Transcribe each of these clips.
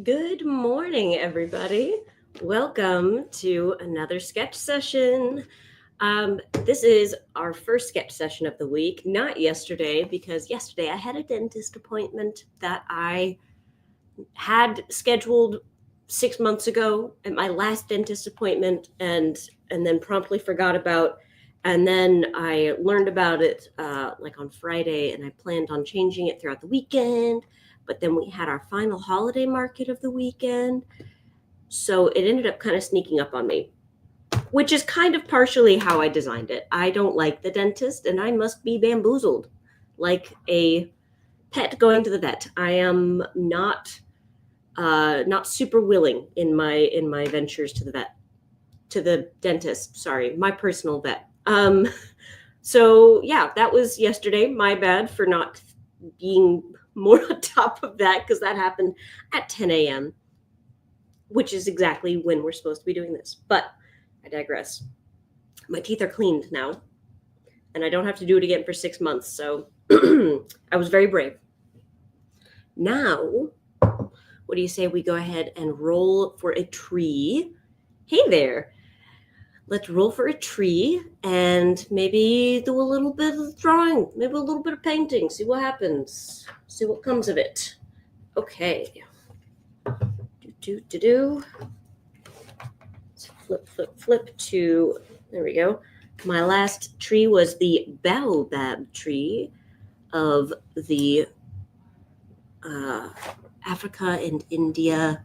Good morning, everybody. Welcome to another sketch session. This is our first sketch session of the week, not yesterday, because yesterday I had a dentist appointment that I had scheduled 6 months ago at my last dentist appointment and then promptly forgot about. And then I learned about it like on Friday, and I planned on changing it throughout the weekend. But then we had our final holiday market of the weekend. So it ended up kind of sneaking up on me, which is kind of partially how I designed it. I don't like the dentist, and I must be bamboozled like a pet going to the vet. I am not super willing in my ventures to the dentist. Sorry, my personal vet. So yeah, that was yesterday. My bad for not being more on top of that, because that happened at 10 a.m., which is exactly when we're supposed to be doing this. But I digress. My teeth are cleaned now, and I don't have to do it again for 6 months. So I was very brave. Now, what do you say we go ahead and roll for a tree? Hey there. Let's roll for a tree and maybe do a little bit of drawing, maybe a little bit of painting, see what happens, see what comes of it. Okay. Let's flip to, there we go. My last tree was the baobab tree of the Africa and India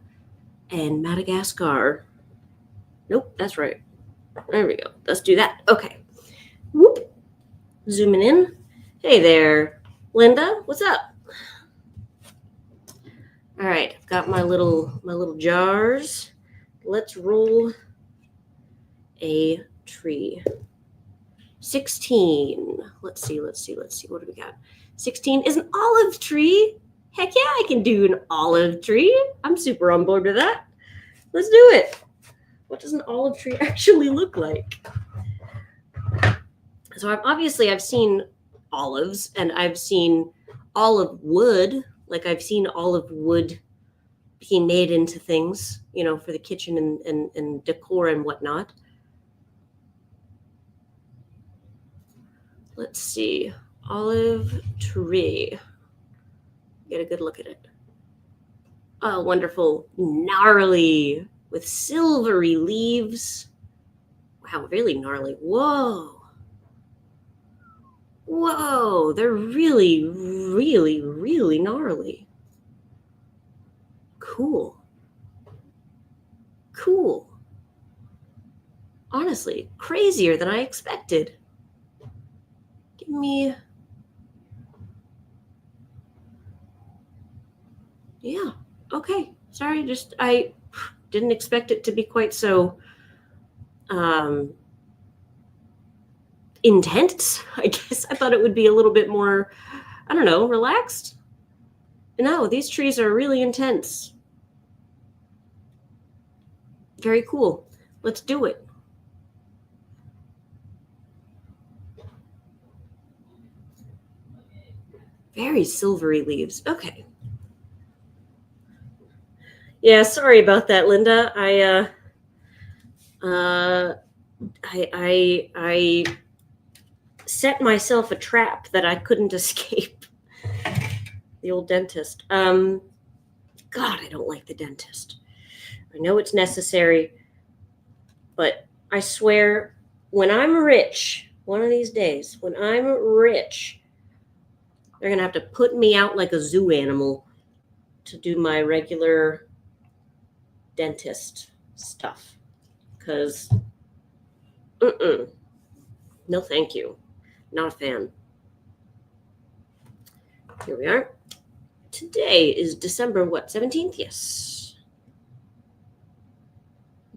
and Madagascar. Nope, that's right. There we go. Let's do that. Okay. Whoop. Zooming in. Hey there, Linda. What's up? All right, I've got my little jars. Let's roll a tree. 16. Let's see. What do we got? 16 is an olive tree. Heck yeah, I can do an olive tree. I'm super on board with that. Let's do it. What does an olive tree actually look like? So I've seen olives, and I've seen olive wood. Like I've seen olive wood being made into things, for the kitchen and decor and whatnot. Let's see. Olive tree. Get a good look at it. Oh, wonderful. Gnarly with silvery leaves. Wow, really gnarly. Whoa. Whoa, they're really, really, really gnarly. Cool. Honestly, crazier than I expected. Give me... Yeah, okay. Sorry, I didn't expect it to be quite so intense. I guess I thought it would be a little bit more, I don't know, relaxed. No, these trees are really intense. Very cool. Let's do it. Very silvery leaves. Okay. Yeah, sorry about that, Linda. I set myself a trap that I couldn't escape. The old dentist. God, I don't like the dentist. I know it's necessary, but I swear, when I'm rich, one of these days, when I'm rich, they're going to have to put me out like a zoo animal to do my regular dentist stuff. Because, no thank you. Not a fan. Here we are. Today is December, 17th? Yes.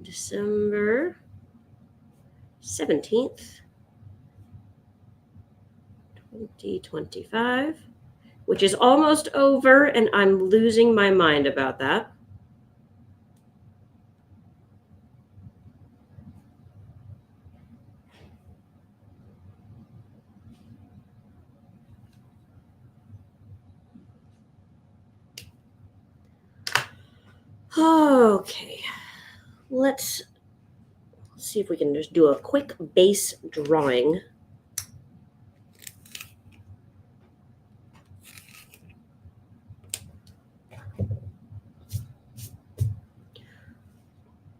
December 17th, 2025, which is almost over, and I'm losing my mind about that. Okay, let's see if we can just do a quick base drawing.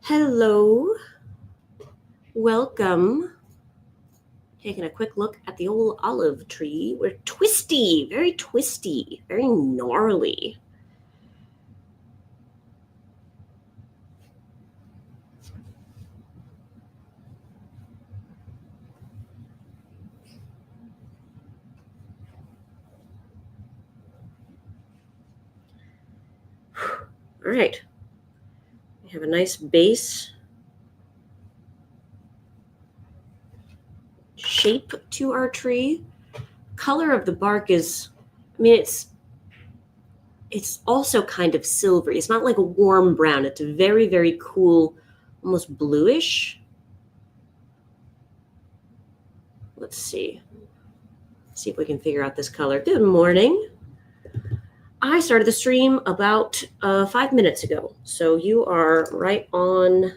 Hello, welcome. Taking a quick look at the old olive tree. We're twisty, very gnarly. All right, we have a nice base shape to our tree. Color of the bark is, I mean, it's also kind of silvery. It's not like a warm brown. It's very cool, almost bluish. Let's see if we can figure out this color. Good morning. I started the stream about 5 minutes ago, so you are right on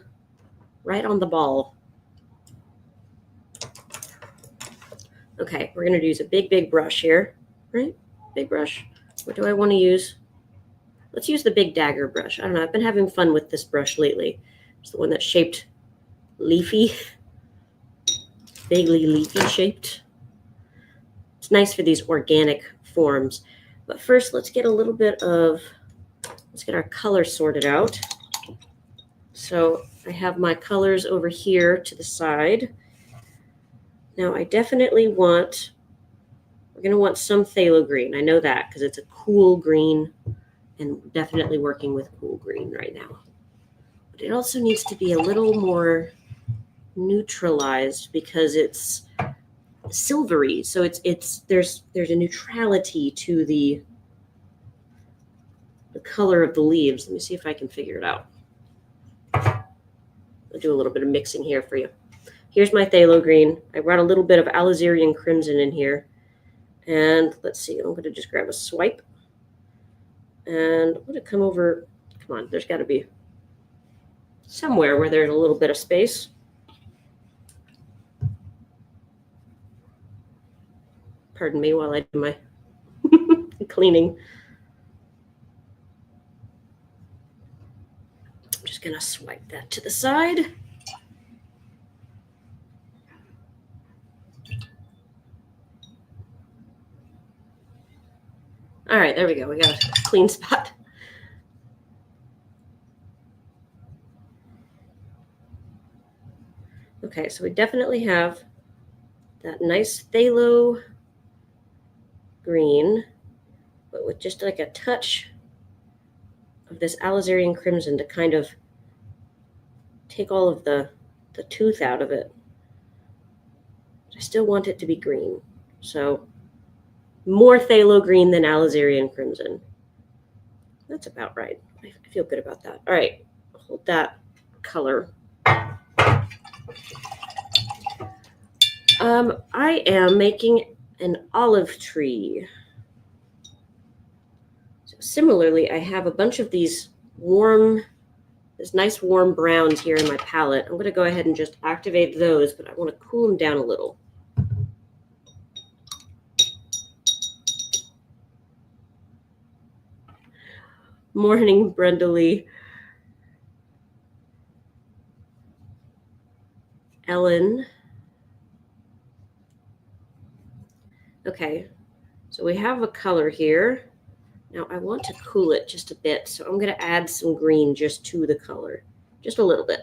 the ball. Okay, we're gonna use a big brush here, right? Big brush. What do I want to use? Let's use the big dagger brush. I don't know. I've been having fun with this brush lately. It's the one that's shaped leafy, vaguely leafy shaped. It's nice for these organic forms. But first, let's get our color sorted out. So I have my colors over here to the side. Now I definitely we're going to want some phthalo green. I know that because it's a cool green, and definitely working with cool green right now. But it also needs to be a little more neutralized because it's silvery. So there's a neutrality to the color of the leaves. Let me see if I can figure it out. I'll do a little bit of mixing here for you. Here's my phthalo green. I brought a little bit of alizarin crimson in here. And let's see, I'm going to just grab a swipe. And I'm going to come over. Come on, there's got to be somewhere where there's a little bit of space. Pardon me while I do my cleaning. I'm just going to swipe that to the side. All right, there we go. We got a clean spot. Okay, so we definitely have that nice phthalo green, but with just like a touch of this alizarin crimson to kind of take all of the tooth out of it. I still want it to be green. So more phthalo green than alizarin crimson. That's about right. I feel good about that. All right, hold that color. I am making an olive tree. So similarly, I have a bunch of these nice warm browns here in my palette. I'm going to go ahead and just activate those, but I want to cool them down a little. Morning, Brenda Lee. Ellen. Okay, so we have a color here. Now I want to cool it just a bit, so I'm going to add some green just to the color, just a little bit.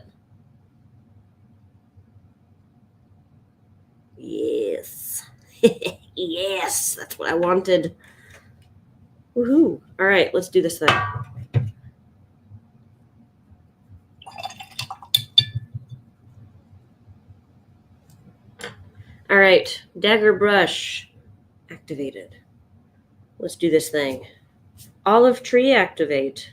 Yes. Yes, that's what I wanted. Woohoo. All right, let's do this then. All right, dagger brush activated. Let's do this thing. Olive tree activate.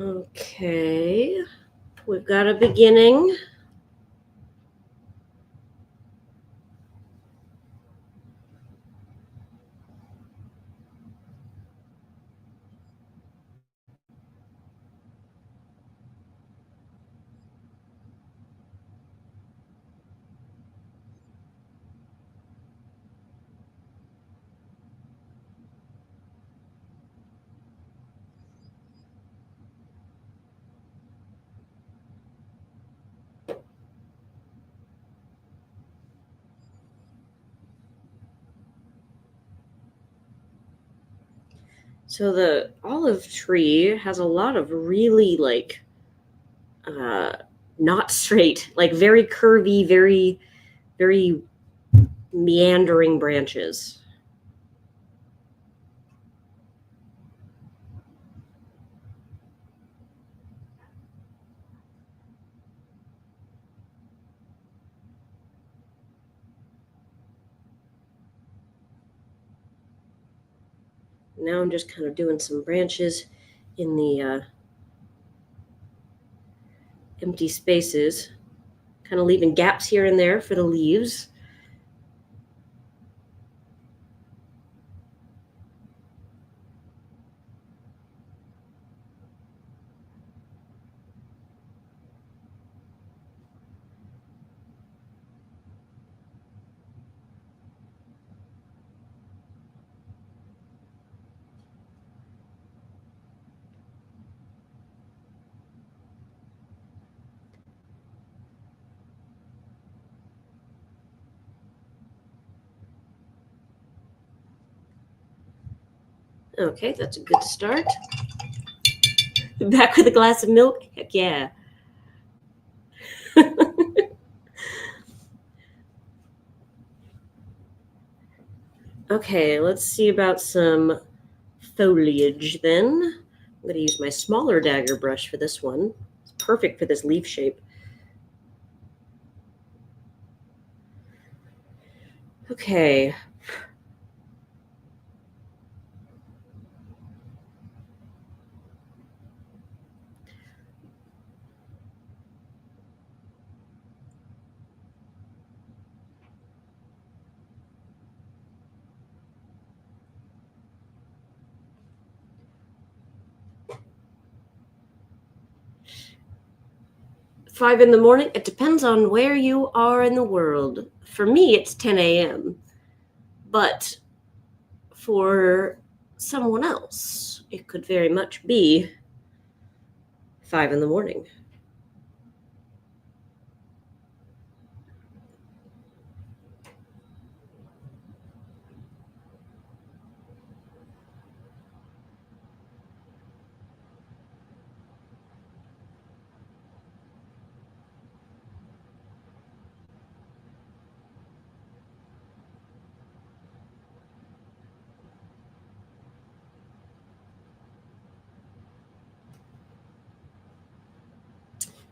Okay, we've got a beginning. So the olive tree has a lot of really uh, not straight, like very curvy, very meandering branches. Now I'm just kind of doing some branches in the empty spaces, kind of leaving gaps here and there for the leaves. Okay, that's a good start. Back with a glass of milk? Heck yeah. Okay, let's see about some foliage then. I'm going to use my smaller dagger brush for this one. It's perfect for this leaf shape. Okay. Five in the morning? It depends on where you are in the world. For me, it's 10 a.m. But for someone else, it could very much be 5 in the morning.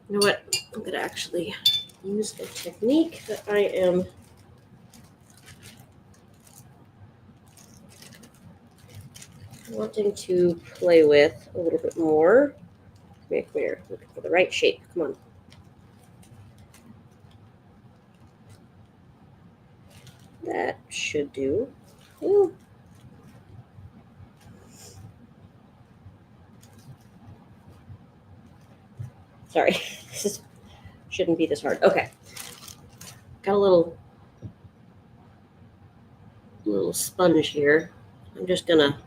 You know what? I'm going to actually use a technique that I am wanting to play with a little bit more. Come here. Looking for the right shape. Come on. That should do. Ooh. Sorry, this shouldn't be this hard. Okay, got a little sponge here. I'm just gonna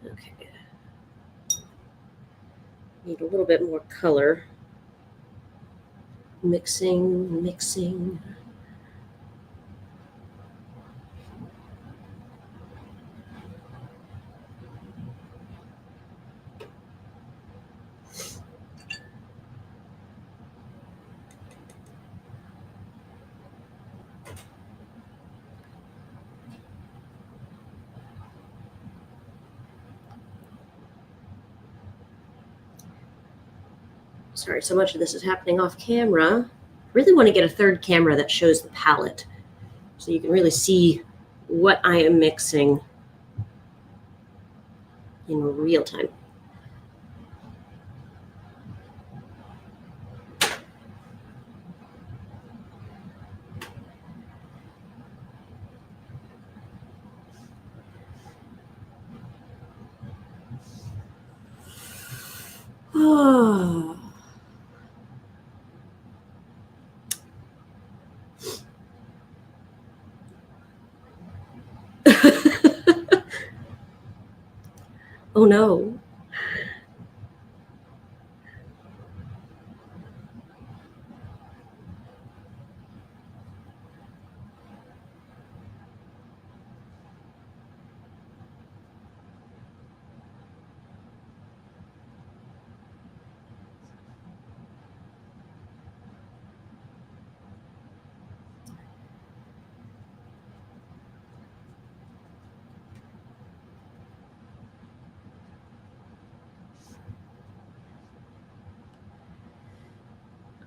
okay. Need a little bit more color. Mixing. Sorry, so much of this is happening off camera. Really want to get a third camera that shows the palette so you can really see what I am mixing in real time. Oh. Oh no.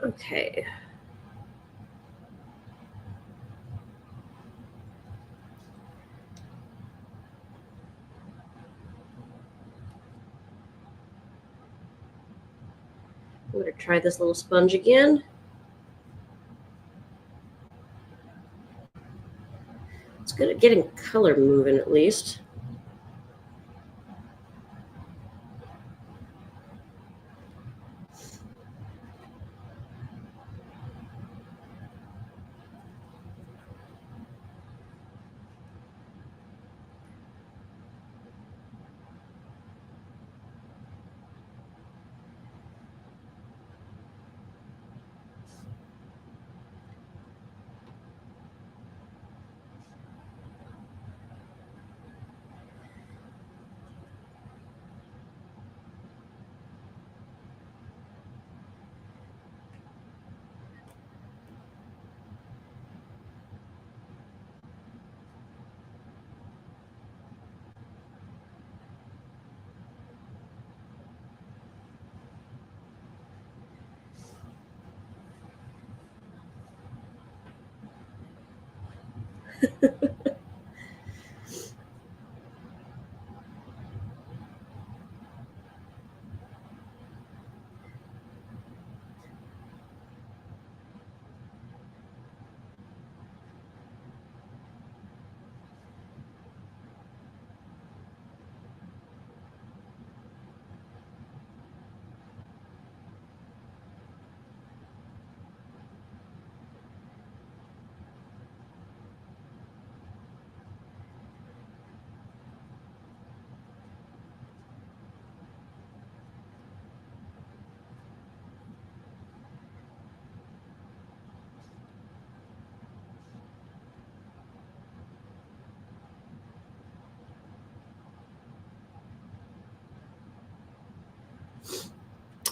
Okay. I'm going to try this little sponge again. It's good at getting color moving at least.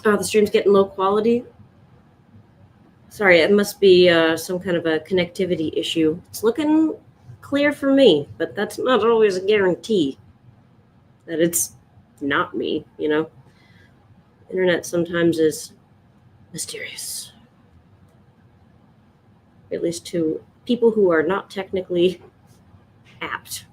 Oh, the stream's getting low quality. Sorry, it must be some kind of a connectivity issue. It's looking clear for me, but that's not always a guarantee that it's not me, you know? Internet sometimes is mysterious, at least to people who are not technically apt.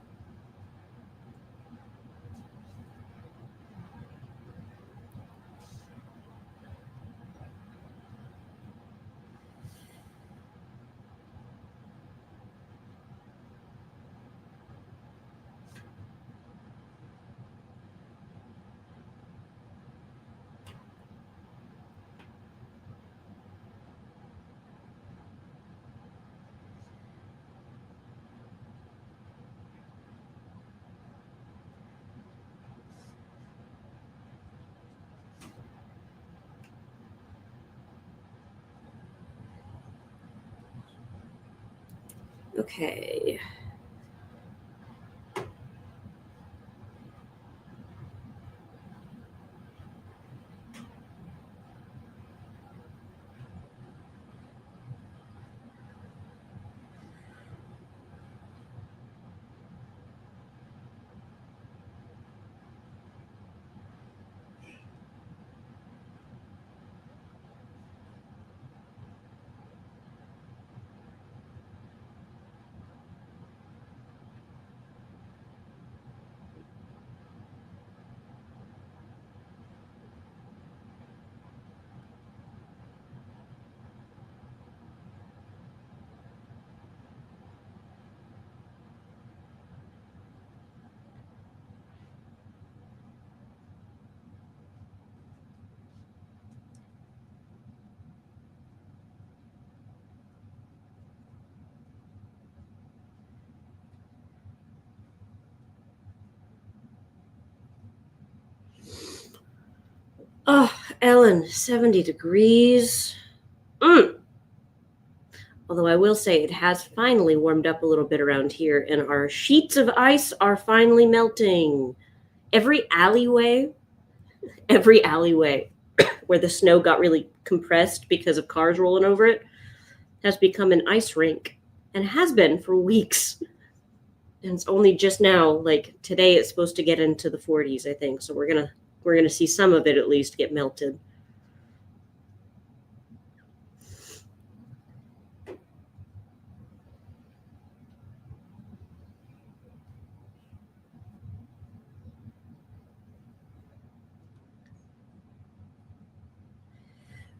Okay. feeling 70 degrees. Although I will say it has finally warmed up a little bit around here, and our sheets of ice are finally melting. Every alleyway where the snow got really compressed because of cars rolling over it has become an ice rink, and has been for weeks. And it's only just now, like today, it's supposed to get into the 40s, I think. So we're gonna see some of it at least get melted.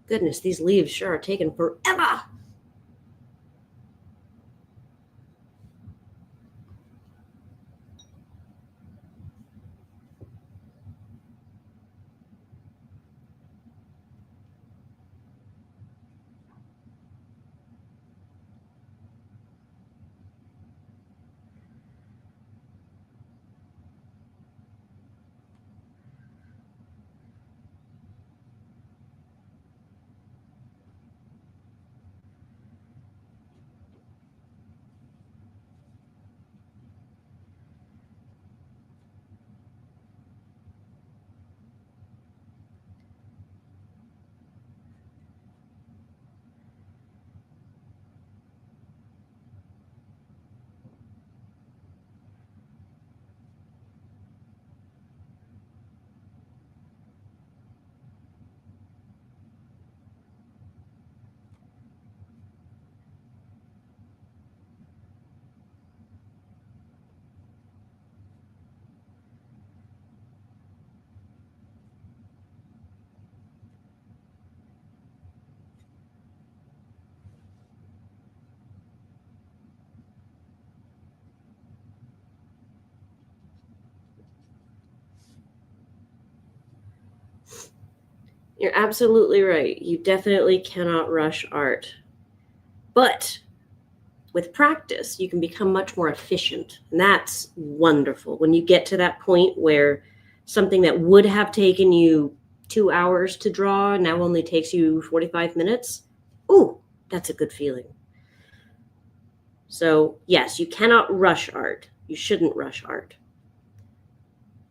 Goodness, these leaves sure are taking forever. You're absolutely right. You definitely cannot rush art. But with practice, you can become much more efficient. And that's wonderful. When you get to that point where something that would have taken you 2 hours to draw now only takes you 45 minutes, ooh, that's a good feeling. So, yes, you cannot rush art. You shouldn't rush art.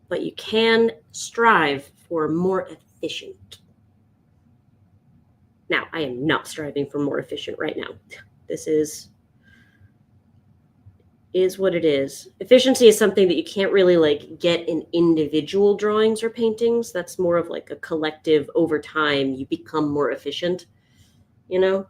But you can strive for more efficient. Now, I am not striving for more efficient right now. This is what it is. Efficiency is something that you can't really like get in individual drawings or paintings. That's more of like a collective over time. You become more efficient, you know?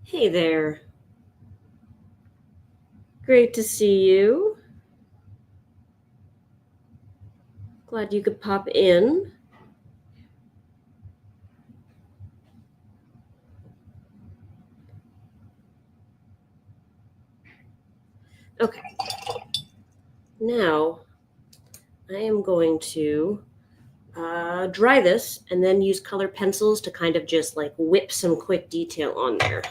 Hey there. Great to see you. Glad you could pop in. Okay. Now, I am going to dry this and then use color pencils to kind of just like whip some quick detail on there.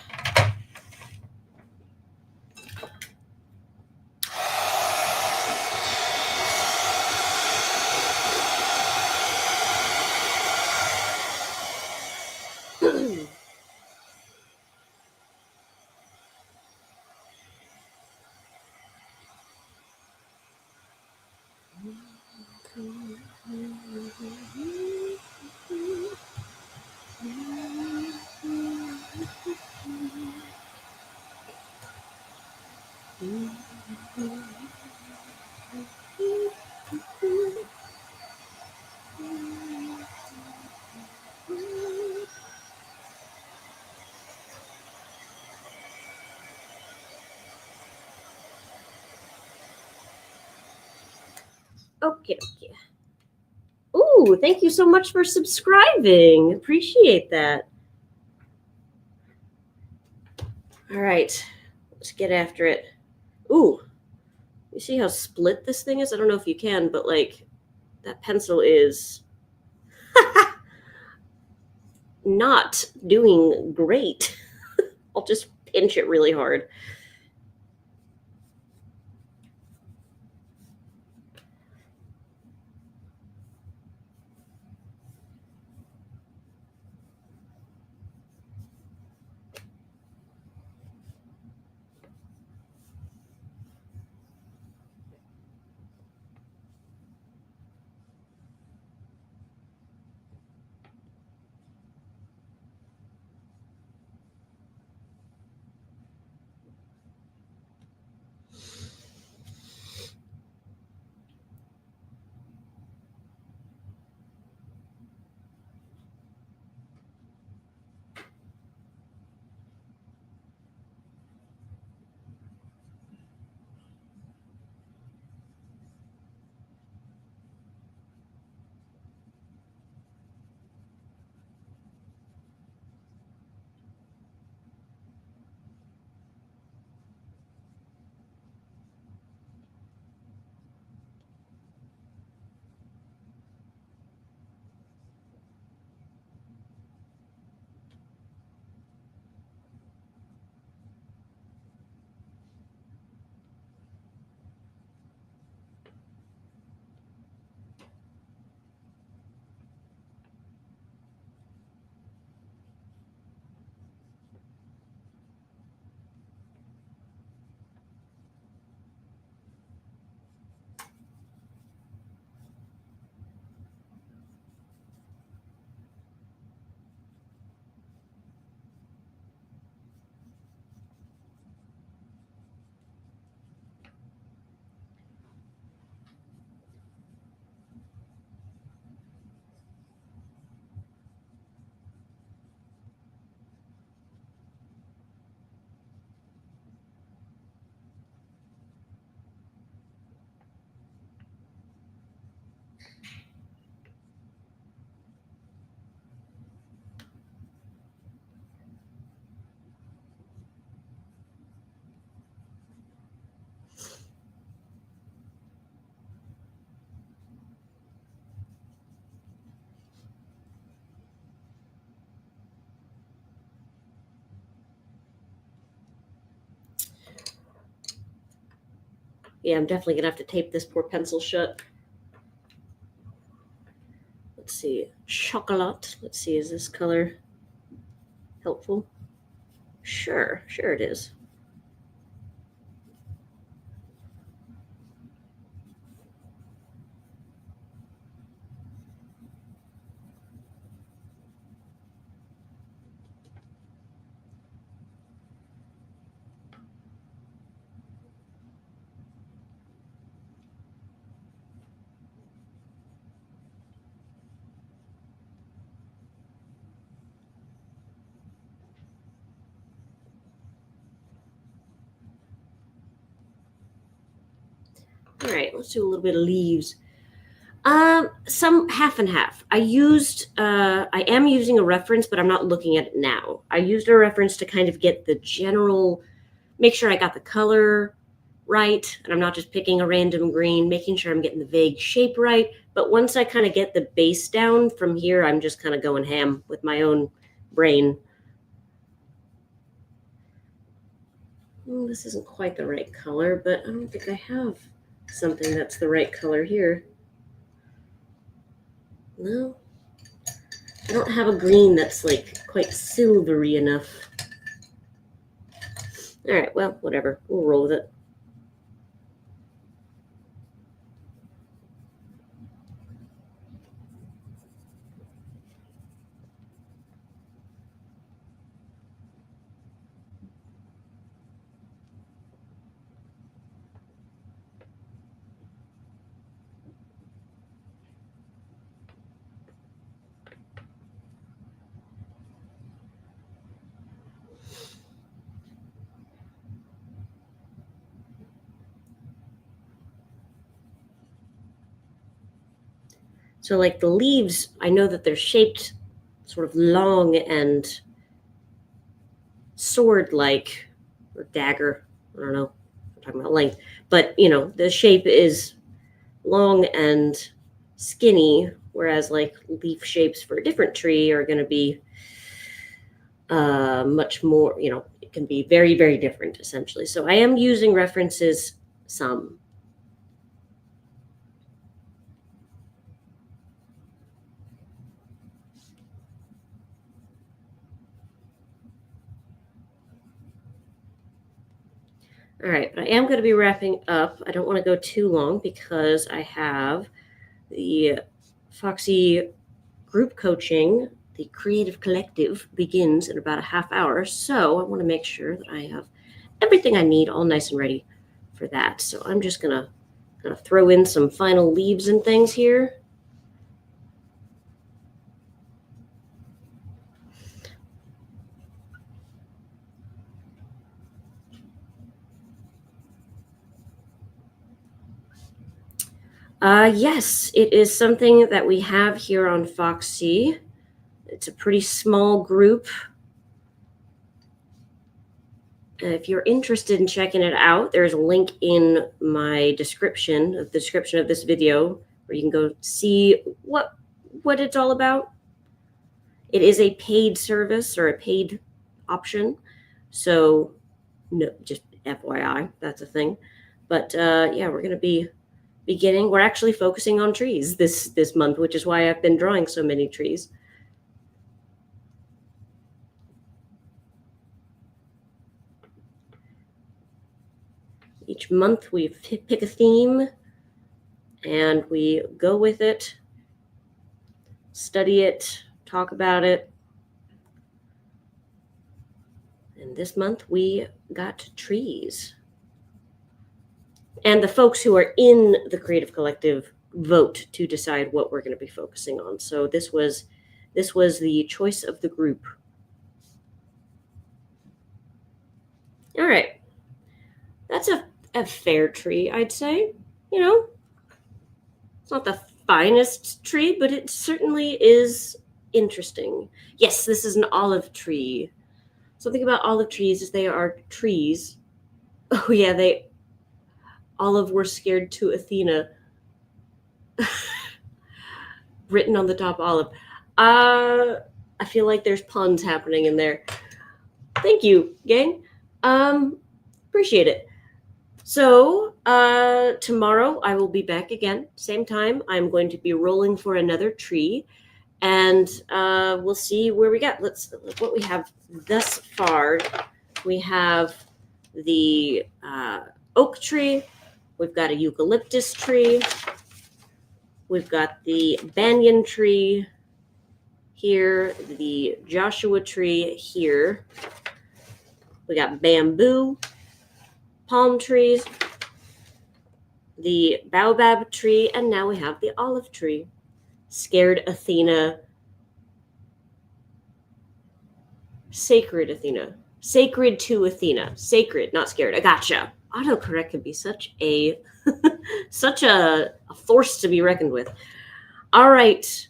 Okay. Ooh, thank you so much for subscribing. Appreciate that. All right, let's get after it. Ooh, you see how split this thing is? I don't know if you can, but like that pencil is not doing great. I'll just pinch it really hard. Yeah, I'm definitely gonna have to tape this poor pencil shut. Let's see, chocolate. Let's see, is this color helpful? Sure it is. All right, let's do a little bit of leaves. Some half and half. I am using a reference, but I'm not looking at it now. I used a reference to kind of get the general, make sure I got the color right, and I'm not just picking a random green, making sure I'm getting the vague shape right. But once I kind of get the base down from here, I'm just kind of going ham with my own brain. This isn't quite the right color, but I don't think I have something that's the right color here. No, I don't have a green that's like quite silvery enough. All right, well, whatever. We'll roll with it. So like the leaves, I know that they're shaped sort of long and sword-like, or dagger. I don't know. I'm talking about length. But, the shape is long and skinny, whereas like leaf shapes for a different tree are going to be much more, it can be very, very different essentially. So I am using references some. All right, but I am going to be wrapping up. I don't want to go too long because I have the Foxy group coaching. The creative collective begins in about a half hour. So I want to make sure that I have everything I need all nice and ready for that. So I'm just going to kind of throw in some final leaves and things here. Yes, it is something that we have here on Foxy. It's a pretty small group. If you're interested in checking it out, there's a link in my description, the description of this video, where you can go see what it's all about. It is a paid service or a paid option. So, no, just FYI, that's a thing. But yeah, we're going to be beginning. We're actually focusing on trees this month, which is why I've been drawing so many trees. Each month we pick a theme and we go with it, study it, talk about it. And this month we got trees. And the folks who are in the Creative Collective vote to decide what we're going to be focusing on. So this was the choice of the group. All right. That's a fair tree, I'd say. It's not the finest tree, but it certainly is interesting. Yes, this is an olive tree. Something about olive trees is they are trees. Oh yeah, Olive were scared to Athena. Written on the top, Olive. I feel like there's puns happening in there. Thank you, gang. Appreciate it. So tomorrow I will be back again, same time. I'm going to be rolling for another tree, and we'll see where we get. Let's look what we have thus far. We have the oak tree. We've got a eucalyptus tree. We've got the banyan tree here, the Joshua tree here. We got bamboo, palm trees, the baobab tree, and now we have the olive tree. Scared Athena. Sacred Athena. Sacred to Athena. Sacred, not scared. I gotcha. Autocorrect can be such a force to be reckoned with. All right.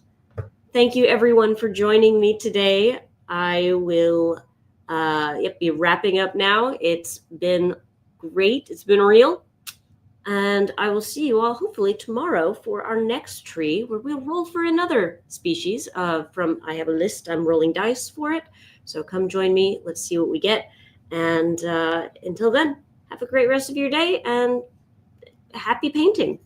Thank you everyone for joining me today. I will be wrapping up now. It's been great. It's been real. And I will see you all hopefully tomorrow for our next tree, where we'll roll for another species. I have a list. I'm rolling dice for it. So come join me. Let's see what we get. And until then, have a great rest of your day and happy painting.